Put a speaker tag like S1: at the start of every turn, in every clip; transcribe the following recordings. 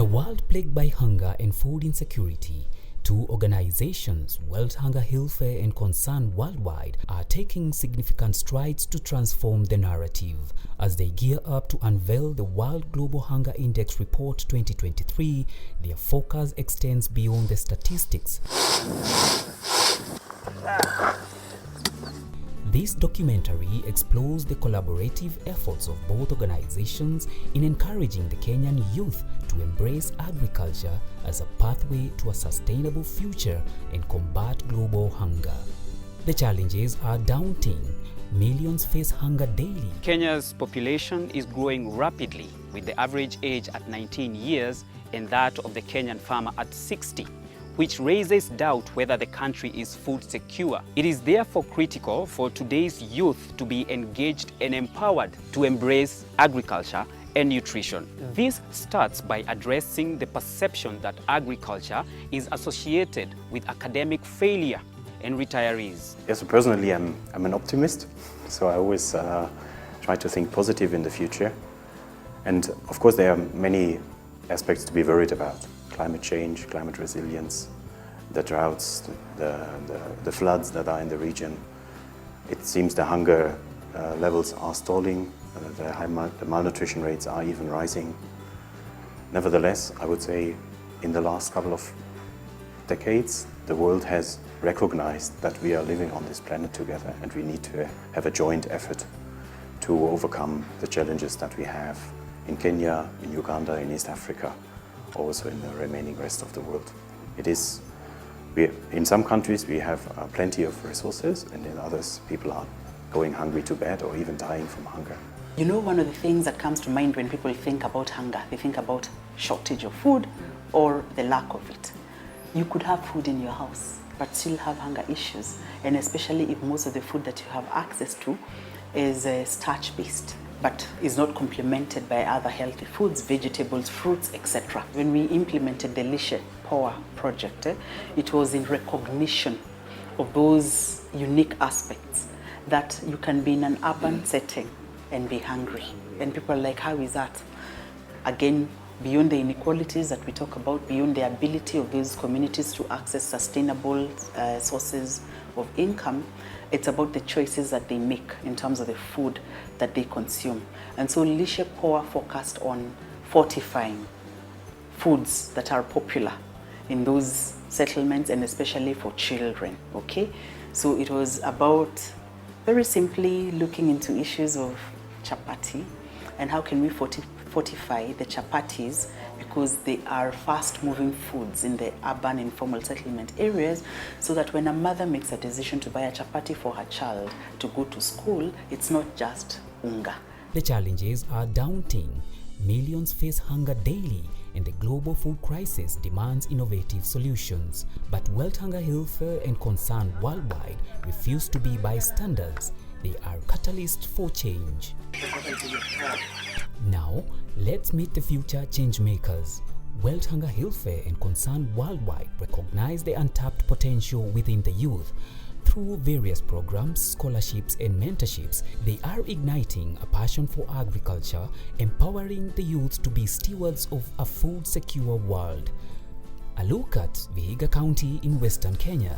S1: world plagued by hunger and food insecurity, two organizations, World Hunger Welfare and Concern Worldwide, are taking significant strides to transform the narrative. As they gear up to unveil the World Global Hunger Index Report 2023, their focus extends beyond the statistics. This documentary explores the collaborative efforts of both organizations in encouraging the Kenyan youth to embrace agriculture as a pathway to a sustainable future and combat global hunger. The challenges are daunting. Millions face hunger daily.
S2: Kenya's population is growing rapidly, with the average age at 19 years and that of the Kenyan farmer at 60. Which raises doubt whether the country is food secure. It is therefore critical for today's youth to be engaged and empowered to embrace agriculture and nutrition. This starts by addressing the perception that agriculture is associated with academic failure and retirees.
S3: Yes, personally I'm an optimist, so I always try to think positive in the future. And of course there are many aspects to be worried about. Climate change, climate resilience, the droughts, the floods that are in the region. It seems the hunger levels are stalling, the malnutrition rates are even rising. Nevertheless, I would say in the last couple of decades, the world has recognized that we are living on this planet together and we need to have a joint effort to overcome the challenges that we have in Kenya, in Uganda, in East Africa, also in the remaining rest of the world. In some countries we have plenty of resources, and in others people are going hungry to bed or even dying from hunger.
S4: You know, one of the things that comes to mind when people think about hunger, they think about shortage of food or the lack of it. You could have food in your house but still have hunger issues, and especially if most of the food that you have access to is starch-based, but is not complemented by other healthy foods, vegetables, fruits, etc. When we implemented the Lishe Power project, it was in recognition of those unique aspects that you can be in an urban setting and be hungry. And people are like, how is that? Again, beyond the inequalities that we talk about, beyond the ability of those communities to access sustainable sources of income, it's about the choices that they make in terms of the food that they consume. And so Lishe Power focused on fortifying foods that are popular in those settlements, and especially for children, okay? So it was about very simply looking into issues of chapati and how can we fortify the chapatis, because they are fast-moving foods in the urban informal settlement areas, so that when a mother makes a decision to buy a chapati for her child to go to school, it's not just unga.
S1: The challenges are daunting. Millions face hunger daily, and the global food crisis demands innovative solutions. But World Hunger Welfare and Concern Worldwide refuse to be bystanders. They are catalysts for change. Now, let's meet the future changemakers. World Hunger Welfare and Concern Worldwide recognize the untapped potential within the youth. Through various programs, scholarships, and mentorships, they are igniting a passion for agriculture, empowering the youth to be stewards of a food-secure world. A look at Vihiga County in Western Kenya.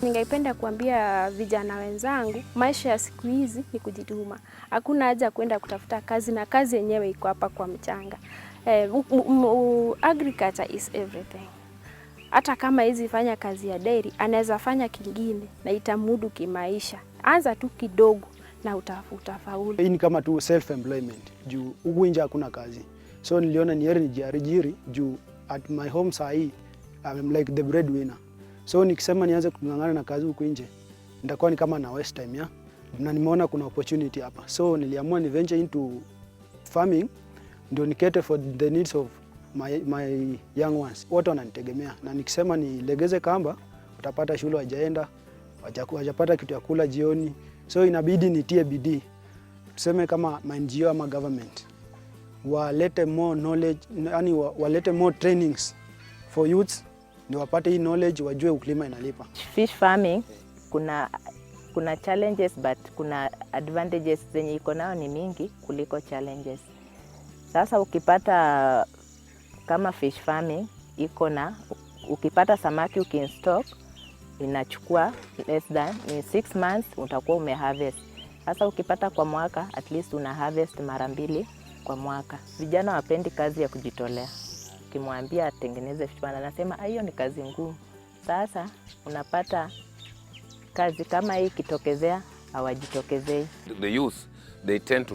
S5: Ningependa kuambia vijana wenzangu, maisha ya siku hizi ni kujituma. Hakuna haja kwenda kutafuta kazi, na kazi yenyewe iko hapa kwa mchanga. Agriculture is everything. Hata kama hizi fanya kazi ya dairy, anaweza fanya kingine na itamudu kimaisha. Anza tu kidogo na utafaulu.
S6: Hii ni kama tu self employment. Juu huku nje hakuna kazi. So niliona ni heri nijiajiri juu at my home saa hii I'm like the breadwinner. So nikisema nianze kung'ang'ana na kazi huku nje, nitakuwa ni kama na waste time ya. Na nimeona kuna opportunity hapa. So niliamua ni venture into farming ndio nikete for the needs of my young ones. Wote wananitegemea, na nikisema nilegeze kamba, utapata shule wajaenda, wajapata kitu ya kula jioni. So inabidi nitie bidii. Tuseme kama NGO ama government walete more knowledge, yani walete more trainings for youths, ndio wapate hii knowledge, wajue ukulima inalipa.
S7: Fish farming kuna challenges but kuna advantages zenye iko nao ni mingi kuliko challenges. Sasa ukipata kama fish farming iko na ukipata samaki ukinstock inachukua less than 6 months utakuwa umeharvest. Sasa ukipata kwa mwaka at least una harvest mara 2 kwa mwaka. Vijana wapendi kazi ya kujitolea. Ukimwambia atengeneze fish pond anasema hiyo ni kazi ngumu. Sasa unapata kazi kama hii kitokezea hawajitokezei.
S8: The youth, they tend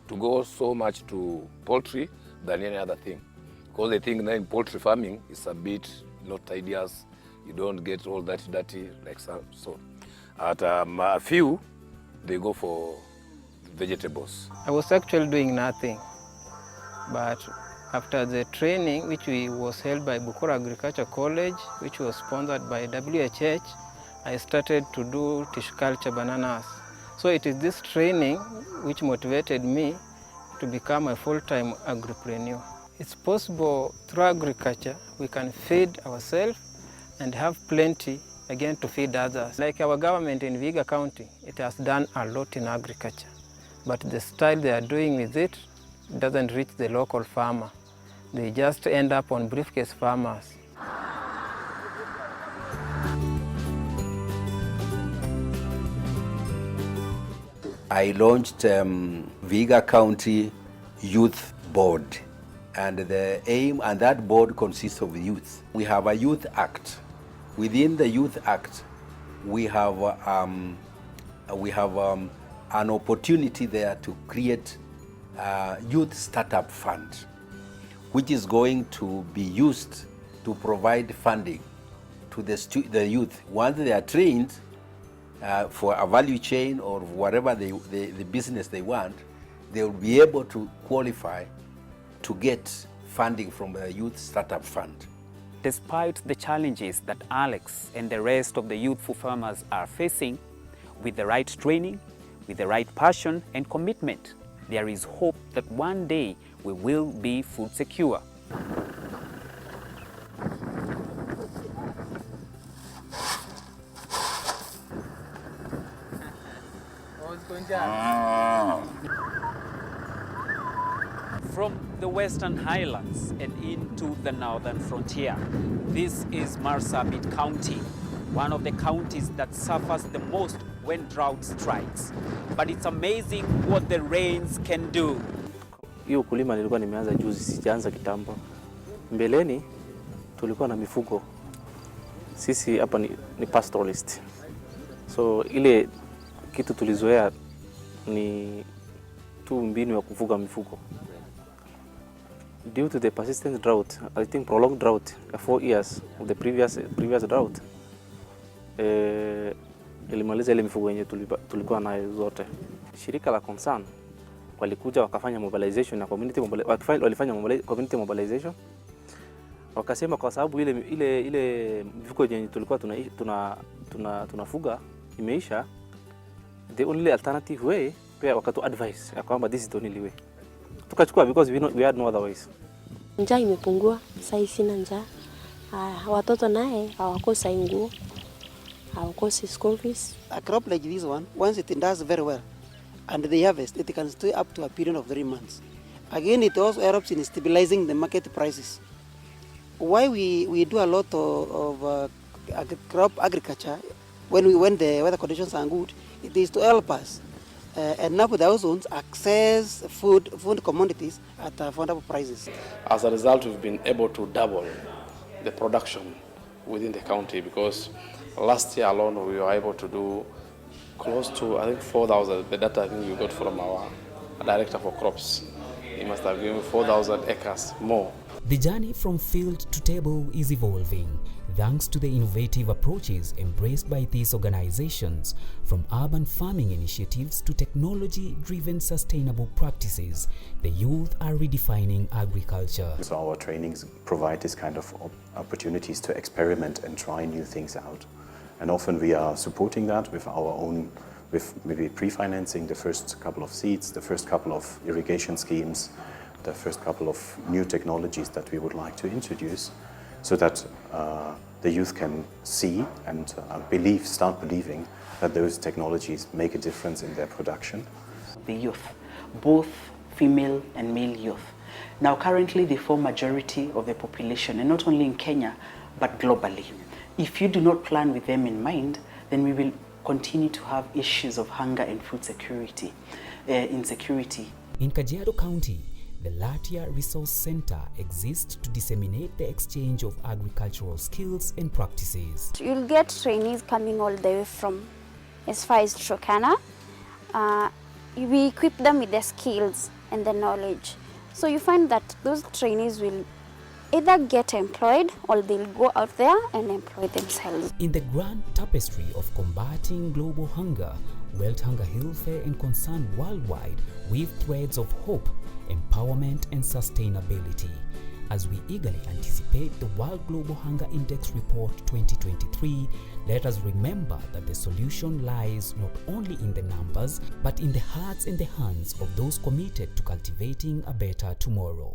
S8: to go so much to poultry than any other thing. Because they think that poultry farming is a bit not tedious. You don't get all that dirty like so. At a few, they go for vegetables.
S9: I was actually doing nothing, but after the training, which was held by Bukura Agriculture College, which was sponsored by WHH, I started to do tissue culture bananas. So it is this training which motivated me to become a full-time agripreneur. It's possible through agriculture we can feed ourselves and have plenty again to feed others. Like our government in Vihiga County, it has done a lot in agriculture, but the style they are doing with it doesn't reach the local farmer. They just end up on briefcase farmers.
S10: I launched Vihiga County Youth Board, and the aim, and that board consists of youth. We have a Youth Act. Within the Youth Act, we have an opportunity there to create a youth startup fund, which is going to be used to provide funding to the youth. Once they are trained for a value chain or whatever the business they want, they will be able to qualify to get funding from the Youth Startup Fund.
S2: Despite the challenges that Alex and the rest of the youthful farmers are facing, with the right training, with the right passion and commitment, there is hope that one day we will be food secure. From the Western Highlands and into the northern frontier, this is Marsabit County, one of the counties that suffers the most when drought strikes. But it's amazing what the rains can do.
S11: Hiyo ukulima nilikuwa nimeanza juzi, sijaanza kitambo. Mbeleni tulikuwa na mifugo. Sisi hapa ni pastoralist. So ile kitu tulizoea ni tu mbinu ya kufuga mifugo. Due to the persistent drought, I think prolonged drought, 4 years of the previous drought, ilimaliza ile mifugo yenye tulikuwa nayo zote. Shirika la Concern walikuja wakafanya mobilization na walifanya community mobilization. Wakasema kwa sababu ile mifugo yenye tulikuwa tunafuga imeisha, the only alternative way, pia wakatu advice ya kwamba this is the only way. Tukachukua because we had no other ways.
S12: Njaa imepungua, sasa sina njaa. Watoto naye hawakosa nguo, hawakosi school fees.
S13: A crop like this one, once it does very well and they harvest, it can stay up to a period of 3 months. Again, it also helps in stabilizing the market prices. Why we do a lot of crop agriculture when the weather conditions are good, it is to help us enable the households access food commodities at affordable prices.
S14: As a result, we've been able to double the production within the county, because last year alone we were able to do close to, I think, 4,000. The data I think we got from our director for crops. He must have given 4,000 acres more.
S1: The journey from field to table is evolving thanks to the innovative approaches embraced by these organizations, from urban farming initiatives to technology-driven sustainable practices. The youth are redefining agriculture.
S3: So our trainings provide this kind of opportunities to experiment and try new things out. And often we are supporting that with our own, with maybe pre-financing the first couple of seeds, the first couple of irrigation schemes, the first couple of new technologies that we would like to introduce, so that the youth can see and start believing that those technologies make a difference in their production.
S4: The youth, both female and male youth, Now, currently, they form majority of the population, and not only in Kenya, but globally. If you do not plan with them in mind, then we will continue to have issues of hunger and food security, insecurity.
S1: In Kajiado County, the Latia Resource Center exists to disseminate the exchange of agricultural skills and practices.
S15: You'll get trainees coming all the way from as far as Turkana. We equip them with the skills and the knowledge. So you find that those trainees will either get employed or they'll go out there and employ themselves.
S1: In the grand tapestry of combating global hunger, World Hunger Health Fair and Concern worldwide weave threads of hope, empowerment and sustainability. As we eagerly anticipate the World Global Hunger Index Report 2023, let us remember that the solution lies not only in the numbers, but in the hearts and the hands of those committed to cultivating a better tomorrow.